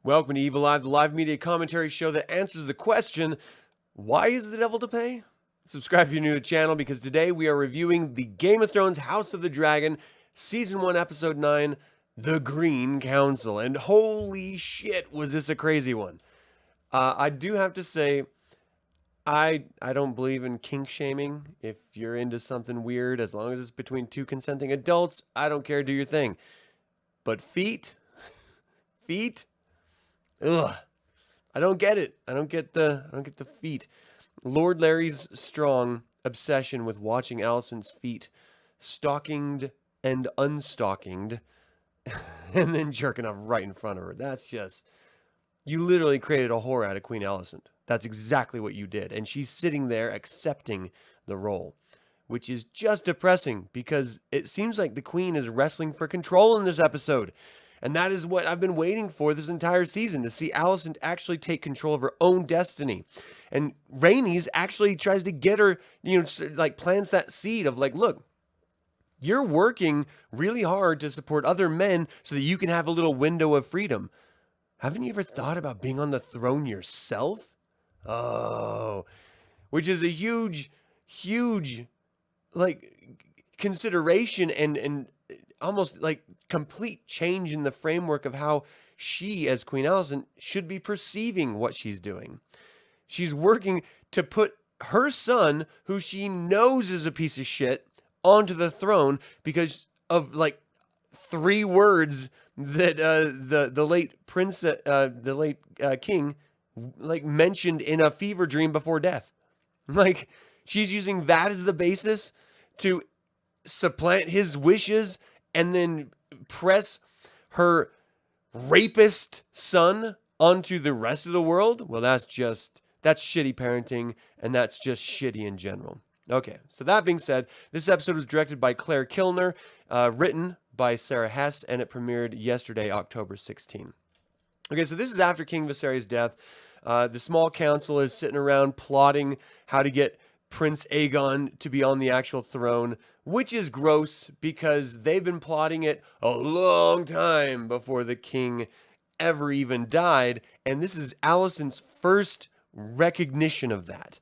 Welcome to Evilive, the live media commentary show that answers the question, why is the devil to pay? Subscribe if you're new to the channel because today we are reviewing the Game of Thrones House of the Dragon, Season 1, Episode 9, The Green Council. And holy shit, was this a crazy one. I do have to say, I don't believe in kink shaming. If you're into something weird, as long as it's between two consenting adults, I don't care, do your thing. But feet? Ugh. I don't get it. I don't get the feet. Lord Larry's strong obsession with watching Alicent's feet stockinged and unstockinged and then jerking off right in front of her. That's just, you literally created a whore out of Queen Alicent. That's exactly what you did. And she's sitting there accepting the role, which is just depressing because it seems like the queen is wrestling for control in this episode. And that is what I've been waiting for this entire season, to see Alicent actually take control of her own destiny. And Rhaenys actually tries to get her, like plants that seed of like, look, you're working really hard to support other men so that you can have a little window of freedom. Haven't you ever thought about being on the throne yourself? Oh, which is a huge, like, consideration and almost like complete change in the framework of how she, as Queen Alicent, should be perceiving what she's doing. She's working to put her son, who she knows is a piece of shit, onto the throne because of like 3 words that the late prince, the late king, like mentioned in a fever dream before death. Like, she's using that as the basis to supplant his wishes and then press her rapist son onto the rest of the world. Well, that's shitty parenting, and that's just shitty in general. Okay, so that being said, this episode was directed by Claire Kilner, written by Sarah Hess, and it premiered yesterday, October 16. Okay, so this is after King Viserys' death. The small council is sitting around plotting how to get Prince Aegon to be on the actual throne, which is gross because they've been plotting it a long time before the king ever even died. And this is Alicent's first recognition of that.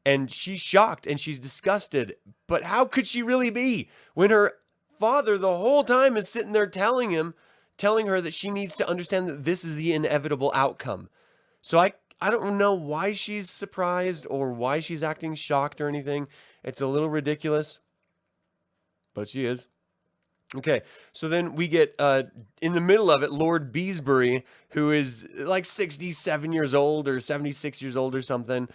And she's shocked and she's disgusted. But how could she really be when her father the whole time is sitting there telling her that she needs to understand that this is the inevitable outcome? So I don't know why she's surprised or why she's acting shocked or anything. It's a little ridiculous, but she is. Okay, so then we get, in the middle of it, Lord Beesbury, who is like 67 years old or 76 years old or something.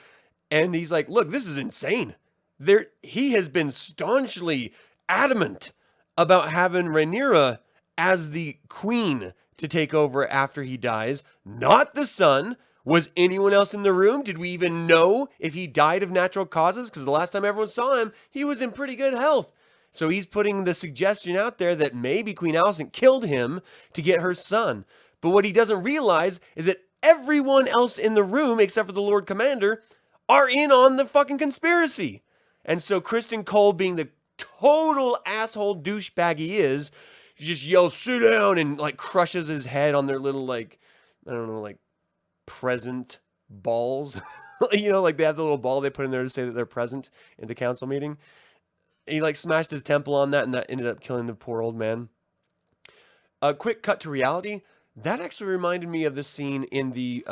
And he's like, look, this is insane. He has been staunchly adamant about having Rhaenyra as the queen to take over after he dies, not the son. Was anyone else in the room? Did we even know if he died of natural causes? Because the last time everyone saw him, he was in pretty good health. So he's putting the suggestion out there that maybe Queen Alicent killed him to get her son. But what he doesn't realize is that everyone else in the room, except for the Lord Commander, are in on the fucking conspiracy. And so Kristen Cole, being the total asshole douchebag he is, just yells, sit down, and like crushes his head on their little, like, I don't know, like, present balls. Like they have the little ball they put in there to say that they're present in the council meeting. He like smashed his temple on that, and that ended up killing the poor old man. A quick cut to reality. That actually reminded me of the scene in the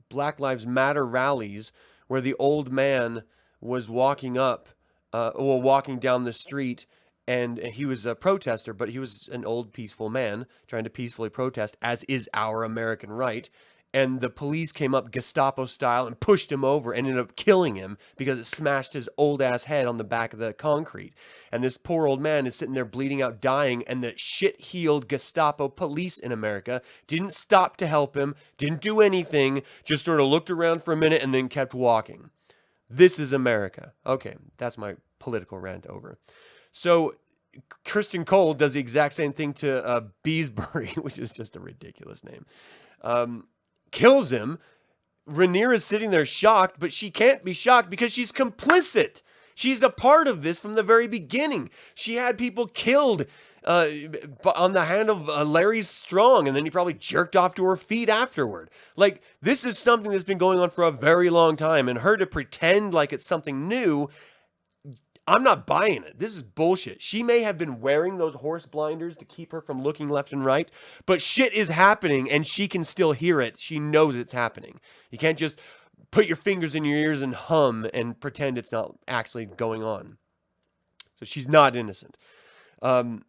Black Lives Matter rallies where the old man was walking down the street. And he was a protester, but he was an old, peaceful man trying to peacefully protest, as is our American right. And the police came up Gestapo style and pushed him over and ended up killing him because it smashed his old-ass head on the back of the concrete. And this poor old man is sitting there bleeding out, dying, and the shit-heeled Gestapo police in America didn't stop to help him, didn't do anything, just sort of looked around for a minute and then kept walking. This is America. Okay, that's my political rant over. So Kristen Cole does the exact same thing to Beesbury, which is just a ridiculous name. Kills him. Rhaenyra's sitting there shocked, but she can't be shocked because she's complicit. She's a part of this from the very beginning. She had people killed on the hand of Larry Strong, and then he probably jerked off to her feet afterward. Like, this is something that's been going on for a very long time, and her to pretend like it's something new, I'm not buying it. This is bullshit. She may have been wearing those horse blinders to keep her from looking left and right, but shit is happening and she can still hear it. She knows it's happening. You can't just put your fingers in your ears and hum and pretend it's not actually going on. So she's not innocent. And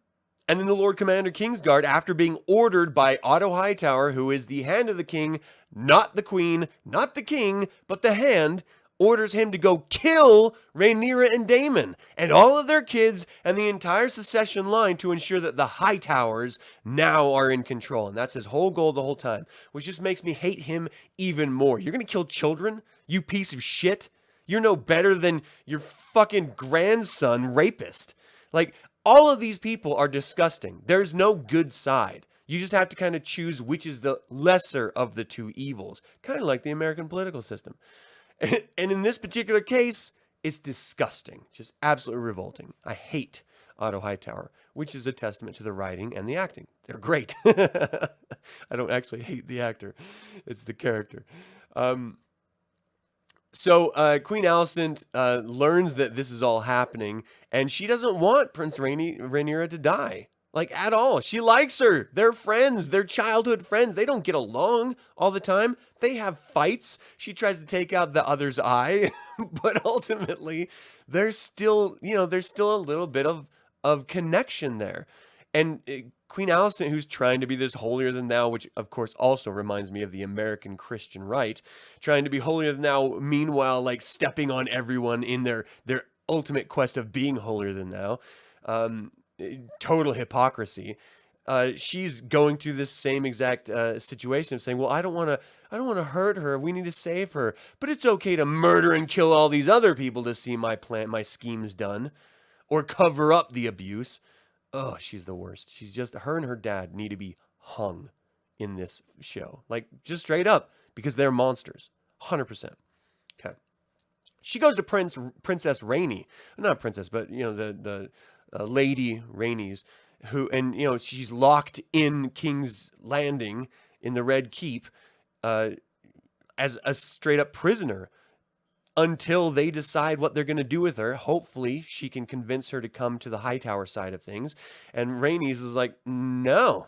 then the Lord Commander Kingsguard, after being ordered by Otto Hightower, who is the hand of the king, not the queen, not the king, but the hand, orders him to go kill Rhaenyra and Daemon and all of their kids and the entire succession line to ensure that the Hightowers now are in control. And that's his whole goal the whole time, which just makes me hate him even more. You're going to kill children, you piece of shit? You're no better than your fucking grandson rapist. Like, all of these people are disgusting. There's no good side. You just have to kind of choose which is the lesser of the two evils, kind of like the American political system. And in this particular case, it's disgusting, just absolutely revolting. I hate Otto Hightower, which is a testament to the writing and the acting. They're great. I don't actually hate the actor. It's the character. So Queen Alicent learns that this is all happening, and she doesn't want Prince Rhaenyra to die, like, at all. She likes her. They're friends. They're childhood friends. They don't get along all the time. They have fights. She tries to take out the other's eye, but ultimately, there's still a little bit of connection there. And Queen Alicent, who's trying to be this holier than thou, which of course also reminds me of the American Christian right, trying to be holier than thou, meanwhile, like, stepping on everyone in their ultimate quest of being holier than thou. Total hypocrisy. She's going through this same exact situation of saying, well, I don't want to hurt her. We need to save her. But it's okay to murder and kill all these other people to see my schemes done, or cover up the abuse. Oh, she's the worst. She's just, her and her dad need to be hung in this show. Like, just straight up, because they're monsters. 100%. Okay. She goes to Princess Rainey. Not princess, but, the Lady Rainey's, who, and, she's locked in King's Landing in the Red Keep as a straight up prisoner, until they decide what they're going to do with her. Hopefully, she can convince her to come to the Hightower side of things. And Rhaenys is like, no.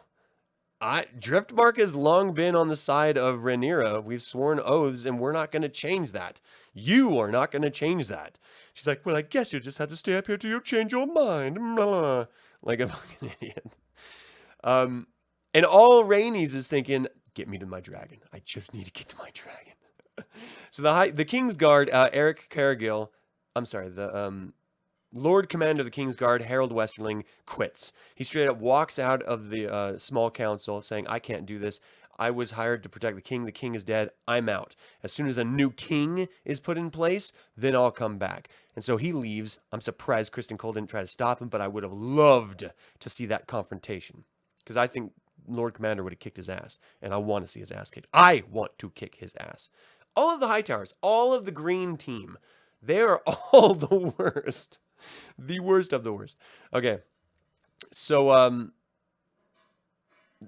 Driftmark has long been on the side of Rhaenyra. We've sworn oaths, and we're not going to change that. You are not going to change that. She's like, well, I guess you just have to stay up here till you change your mind. Like a fucking idiot. And all Rhaenys is thinking, get me to my dragon. I just need to get to my dragon. So the Kingsguard, Eric Cargill, the Lord Commander of the Kingsguard, Harold Westerling, quits. He straight up walks out of the small council saying, I can't do this. I was hired to protect the king. The king is dead. I'm out. As soon as a new king is put in place, then I'll come back. And so he leaves. I'm surprised Kristen Cole didn't try to stop him, but I would have loved to see that confrontation, because I think Lord Commander would have kicked his ass, and I want to see his ass kicked. I want to kick his ass. All of the Hightowers, all of the green team, they're all the worst. The worst of the worst. Okay. So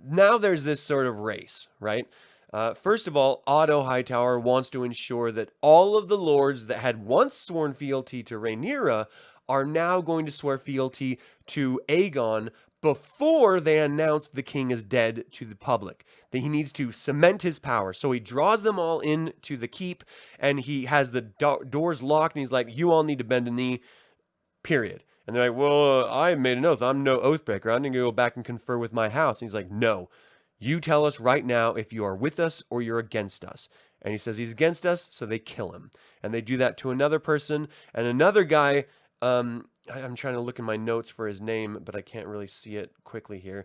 now there's this sort of race, right? First of all, Otto Hightower wants to ensure that all of the lords that had once sworn fealty to Rhaenyra are now going to swear fealty to Aegon before they announce the king is dead to the public. That he needs to cement his power. So he draws them all into the keep, and he has the doors locked, and he's like, you all need to bend a knee, period. And they're like, well, I made an oath. I'm no oath breaker. I'm going to go back and confer with my house. And he's like, no, you tell us right now if you are with us or you're against us. And he says he's against us, so they kill him. And they do that to another person, and another guy, I'm trying to look in my notes for his name, but I can't really see it quickly here.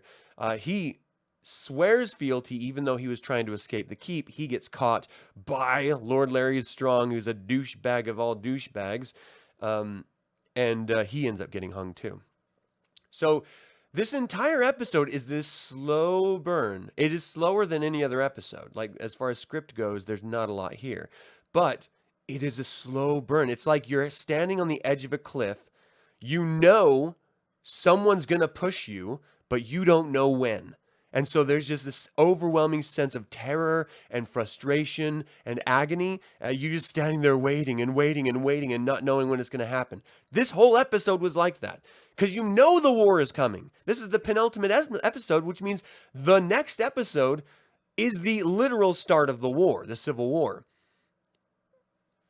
He swears fealty even though he was trying to escape the keep. He gets caught by Lord Larry Strong, who's a douchebag of all douchebags, and he ends up getting hung too. So this entire episode is this slow burn. It is slower than any other episode. Like, as far as script goes, there's not a lot here, but it is a slow burn. It's like you're standing on the edge of a cliff. You know someone's going to push you, but you don't know when. And so there's just this overwhelming sense of terror and frustration and agony. You're just standing there waiting and waiting and waiting and not knowing when it's going to happen. This whole episode was like that because you know the war is coming. This is the penultimate episode, which means the next episode is the literal start of the war, the Civil War.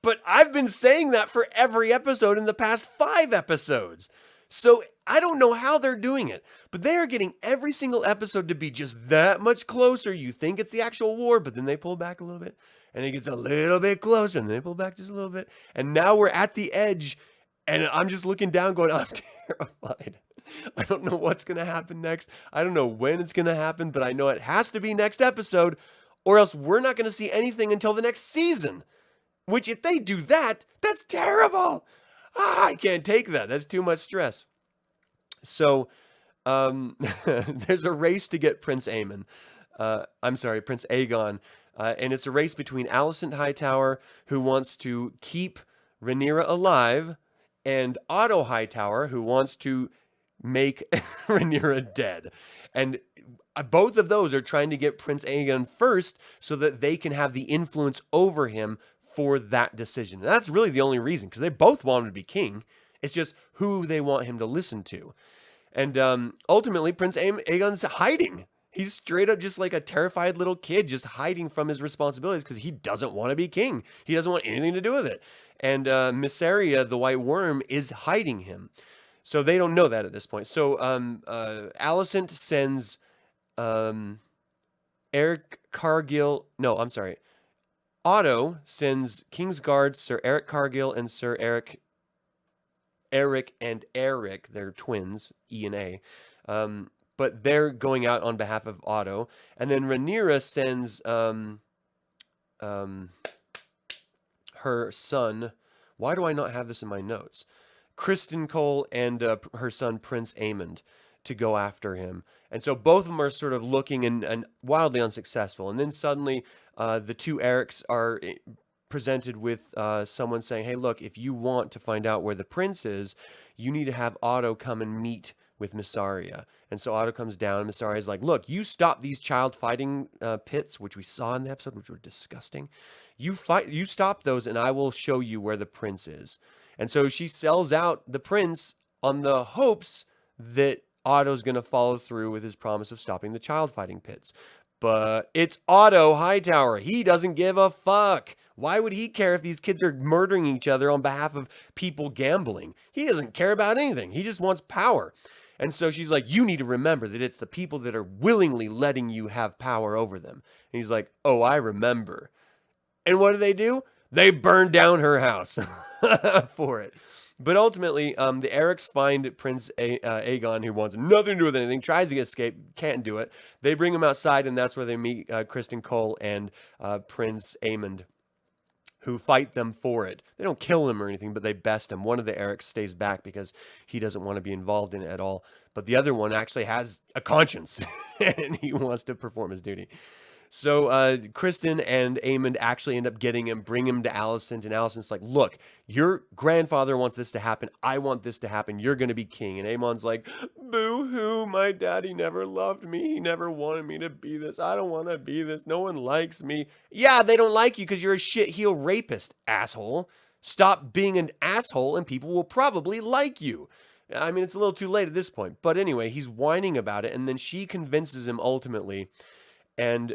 But I've been saying that for every episode in the past 5 episodes. So I don't know how they're doing it, but they are getting every single episode to be just that much closer. You think it's the actual war, but then they pull back a little bit and it gets a little bit closer and they pull back just a little bit. And now we're at the edge and I'm just looking down going, I'm terrified. I don't know what's going to happen next. I don't know when it's going to happen, but I know it has to be next episode or else we're not going to see anything until the next season, which if they do that, that's terrible. I can't take that. That's too much stress. So there's a race to get Prince Prince Aegon. And it's a race between Alicent Hightower, who wants to keep Rhaenyra alive, and Otto Hightower, who wants to make Rhaenyra dead. And both of those are trying to get Prince Aegon first so that they can have the influence over him for that decision. And that's really the only reason, because they both want him to be king. It's just who they want him to listen to. And ultimately, Prince Aegon's hiding. He's straight up just like a terrified little kid, just hiding from his responsibilities because he doesn't want to be king. He doesn't want anything to do with it. And Mysaria, the White Worm, is hiding him. So they don't know that at this point. So Alicent sends Eric Cargill. No, I'm sorry. Otto sends Kingsguard Sir Eric Cargill and Sir Eric and Eric, they're twins, E and A, but they're going out on behalf of Otto. And then Rhaenyra sends her son. Why do I not have this in my notes? Kristen Cole and her son Prince Aemond to go after him. And so both of them are sort of looking and wildly unsuccessful. And then suddenly the two Erics are presented with someone saying, hey, look, if you want to find out where the prince is, you need to have Otto come and meet with Mysaria. And so Otto comes down and Mysaria is like, look, you stop these child fighting pits, which we saw in the episode, which were disgusting. You stop those and I will show you where the prince is. And so she sells out the prince on the hopes that Otto's going to follow through with his promise of stopping the child fighting pits. But it's Otto Hightower. He doesn't give a fuck. Why would he care if these kids are murdering each other on behalf of people gambling? He doesn't care about anything. He just wants power. And so she's like, you need to remember that it's the people that are willingly letting you have power over them. And he's like, oh, I remember. And what do? They burn down her house for it. But ultimately, the Erics find Prince Aegon, who wants nothing to do with anything, tries to escape, can't do it. They bring him outside, and that's where they meet Kristen Cole and Prince Aemond, who fight them for it. They don't kill him or anything, but they best him. One of the Erics stays back because he doesn't want to be involved in it at all. But the other one actually has a conscience, and he wants to perform his duty. So Kristen and Aemond actually end up getting him, bring him to Alicent, and Alicent's like, look, your grandfather wants this to happen. I want this to happen. You're going to be king. And Aemon's like, boo-hoo, my daddy never loved me. He never wanted me to be this. I don't want to be this. No one likes me. Yeah, they don't like you because you're a shit-heel rapist, asshole. Stop being an asshole and people will probably like you. I mean, it's a little too late at this point. But anyway, he's whining about it, and then she convinces him ultimately. And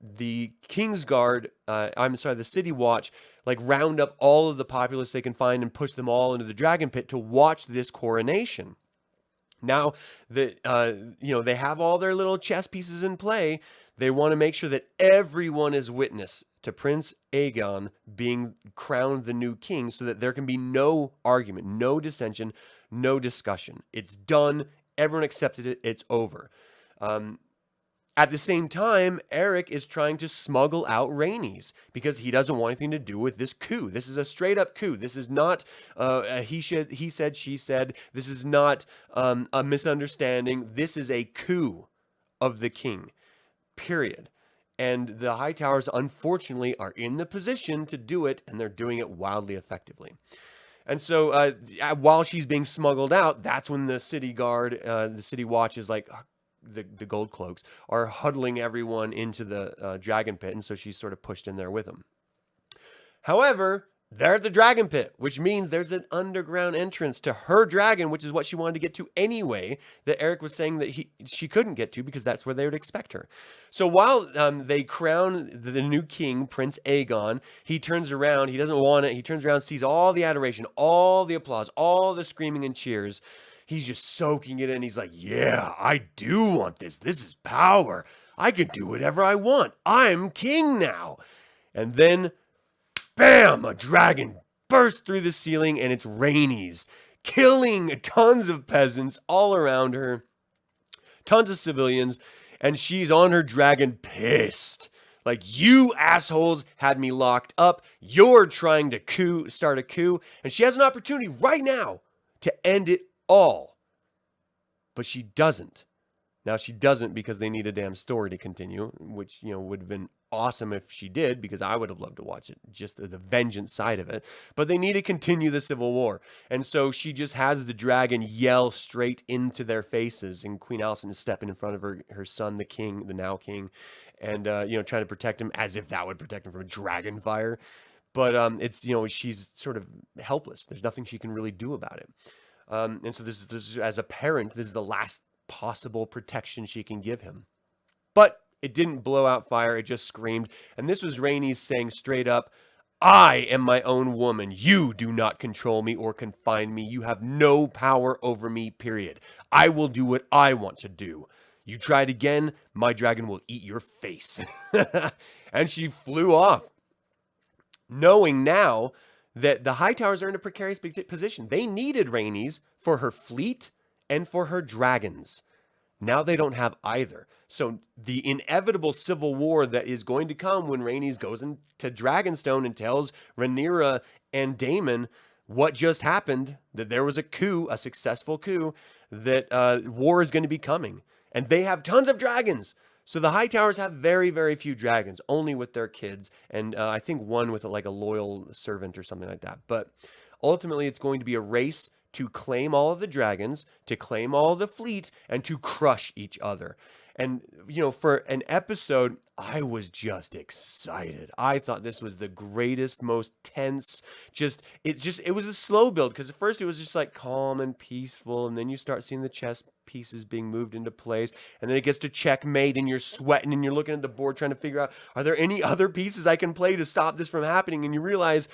the Kingsguard, the City Watch, like round up all of the populace they can find and push them all into the Dragon Pit to watch this coronation. Now that they have all their little chess pieces in play, they want to make sure that everyone is witness to Prince Aegon being crowned the new king, so that there can be no argument, no dissension, no discussion. It's done. Everyone accepted it. It's over. At the same time, Eric is trying to smuggle out Rhaenys because he doesn't want anything to do with this coup. This is a straight up coup. This is not he said, she said. This is not a misunderstanding. This is a coup of the king, period. And the Hightowers, unfortunately, are in the position to do it, and they're doing it wildly effectively. And so while she's being smuggled out, that's when the city guard, the city watch is like, the gold cloaks are huddling everyone into the dragon pit. And so she's sort of pushed in there with them. However, they're at the dragon pit, which means there's an underground entrance to her dragon, which is what she wanted to get to anyway, that Eric was saying that she couldn't get to because that's where they would expect her. So while they crown the new king, Prince Aegon, he turns around, he doesn't want it, he turns around, sees all the adoration, all the applause, all the screaming and cheers. He's just soaking it in. He's like, yeah, I do want this. This is power. I can do whatever I want. I'm king now. And then bam! A dragon bursts through the ceiling, and it's Rhaenys, killing tons of peasants all around her, tons of civilians, and she's on her dragon pissed. Like, you assholes had me locked up. You're trying to start a coup, and she has an opportunity right now to end it all. But she doesn't. Now, she doesn't because they need a damn story to continue, which, would have been awesome if she did, because I would have loved to watch it, just the vengeance side of it. But they need to continue the Civil War. And so she just has the dragon yell straight into their faces, and Queen Alicent is stepping in front of her son, the king, the now king, and, trying to protect him as if that would protect him from dragon fire. But it's, she's sort of helpless. There's nothing she can really do about it. And so this is, as a parent, this is the last possible protection she can give him. But it didn't blow out fire, it just screamed. And this was Rhaenys saying straight up, I am my own woman. You do not control me or confine me. You have no power over me, period. I will do what I want to do. You try it again, my dragon will eat your face. And she flew off, knowing now that the Hightowers are in a precarious position. They needed Rhaenys for her fleet and for her dragons. Now they don't have either. So the inevitable civil war that is going to come when Rhaenys goes into Dragonstone and tells Rhaenyra and Daemon what just happened, that there was a coup, a successful coup, that war is going to be coming. And they have tons of dragons. So the Hightowers have very, very few dragons, only with their kids. And I think one with like a loyal servant or something like that. But ultimately, it's going to be a race to claim all of the dragons, to claim all of the fleet, and to crush each other. And, for an episode, I was just excited. I thought this was the greatest, most tense, it was a slow build, because at first it was just like calm and peaceful, and then you start seeing the chess pieces being moved into place, and then it gets to checkmate, and you're sweating, and you're looking at the board trying to figure out, are there any other pieces I can play to stop this from happening? And you realize,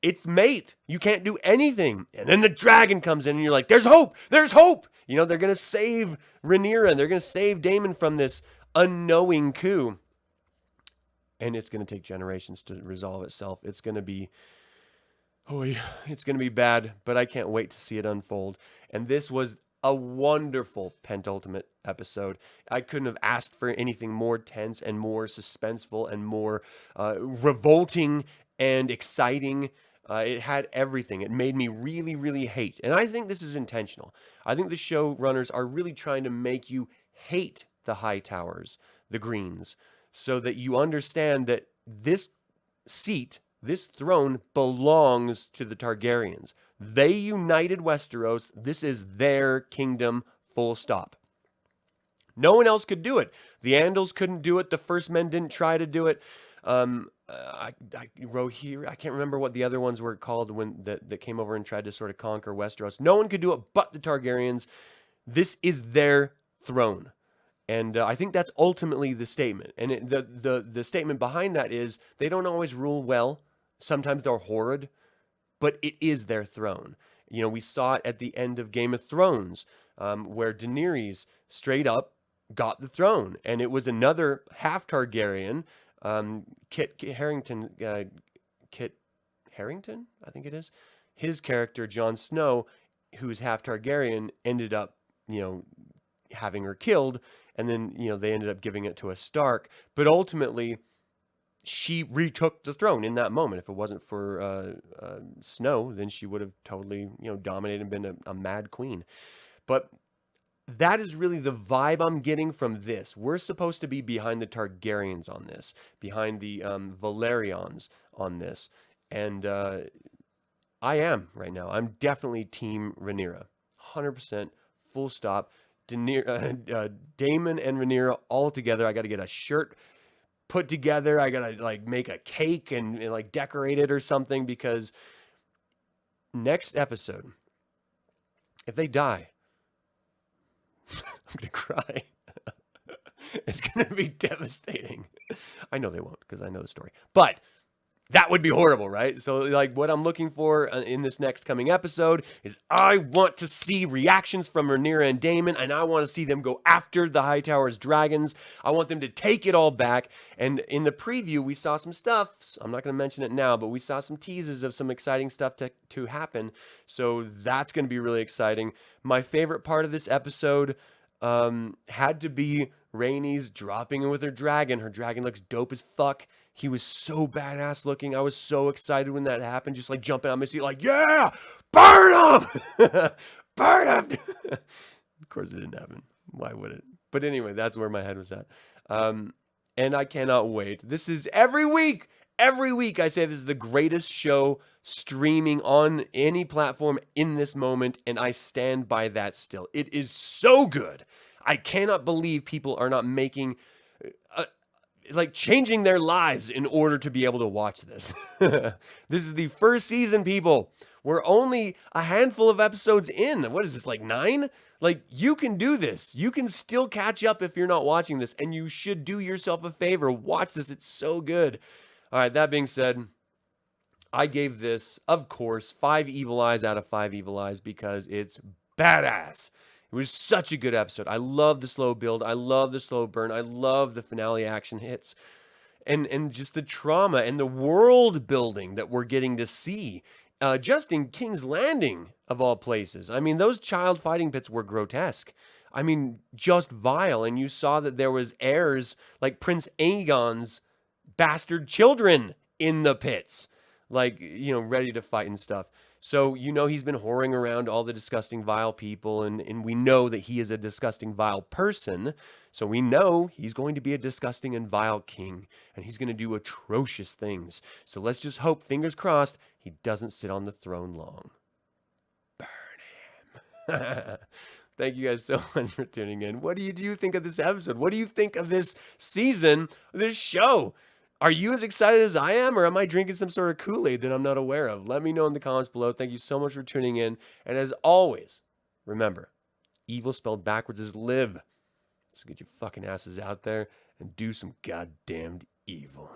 it's mate. You can't do anything. And then the dragon comes in and you're like, there's hope. There's hope. They're going to save Rhaenyra and they're going to save Daemon from this unknowing coup. And it's going to take generations to resolve itself. It's going to be bad, but I can't wait to see it unfold. And this was a wonderful penultimate episode. I couldn't have asked for anything more tense and more suspenseful and more revolting and exciting. It had everything. It made me really, really hate. And I think this is intentional. I think the showrunners are really trying to make you hate the Hightowers, the Greens, so that you understand that this seat, this throne, belongs to the Targaryens. They united Westeros. This is their kingdom, full stop. No one else could do it. The Andals couldn't do it. The First Men didn't try to do it. Rohirrim, I can't remember what the other ones were called that came over and tried to sort of conquer Westeros. No one could do it but the Targaryens. This is their throne. And I think that's ultimately the statement. And the statement behind that is they don't always rule well. Sometimes they're horrid, but it is their throne. We saw it at the end of Game of Thrones, where Daenerys straight up got the throne. And it was another half Targaryen, Kit Harington, I think it is. His character, Jon Snow, who's half Targaryen, ended up, having her killed, and then, they ended up giving it to a Stark. But ultimately, she retook the throne in that moment. If it wasn't for Snow, then she would have totally, dominated and been a mad queen. But that is really the vibe I'm getting from this. We're supposed to be behind the Targaryens on this, behind the Valerians on this. And I am right now. I'm definitely Team Rhaenyra. 100%, full stop. Daemon and Rhaenyra all together. I got to get a shirt put together. I got to like make a cake and like decorate it or something, because next episode, if they die, I'm going to cry. It's going to be devastating. I know they won't, because I know the story. But that would be horrible, right? So, like, what I'm looking for in this next coming episode is I want to see reactions from Rhaenyra and Daemon, and I want to see them go after the Hightower's dragons. I want them to take it all back. And in the preview, we saw some stuff. I'm not going to mention it now, but we saw some teases of some exciting stuff to happen. So that's going to be really exciting. My favorite part of this episode had to be Rhaenys dropping in with her dragon. Her dragon looks dope as fuck. He was so badass looking. I was so excited when that happened. Just like jumping on my seat, like, yeah, burn him! Burn him! Of course it didn't happen. Why would it? But anyway, that's where my head was at. And I cannot wait. This is every week. Every week I say this is the greatest show streaming on any platform in this moment, and I stand by that still. It is so good. I cannot believe people are not making, like, changing their lives in order to be able to watch this. This is the first season, people. We're only a handful of episodes in. What is this, like 9? Like, you can do this. You can still catch up if you're not watching this, and you should do yourself a favor. Watch this. It's so good. All right, that being said, I gave this, of course, 5 evil eyes out of 5 evil eyes because it's badass. It was such a good episode. I love the slow build. I love the slow burn. I love the finale action hits. And just the trauma and the world building that we're getting to see. Just in King's Landing, of all places. I mean, those child fighting pits were grotesque. I mean, just vile. And you saw that there was heirs, like Prince Aegon's bastard children in the pits, like, you know, ready to fight and stuff. So, you know, he's been whoring around all the disgusting, vile people, and we know that he is a disgusting, vile person. So we know he's going to be a disgusting and vile king, and he's going to do atrocious things. So let's just hope, fingers crossed, he doesn't sit on the throne long. Burn him. Thank you guys so much for tuning in. What do you think of this episode? What do you think of this season, this show? Are you as excited as I am, or am I drinking some sort of Kool-Aid that I'm not aware of? Let me know in the comments below. Thank you so much for tuning in. And as always, remember, evil spelled backwards is live. So get your fucking asses out there and do some goddamned evil.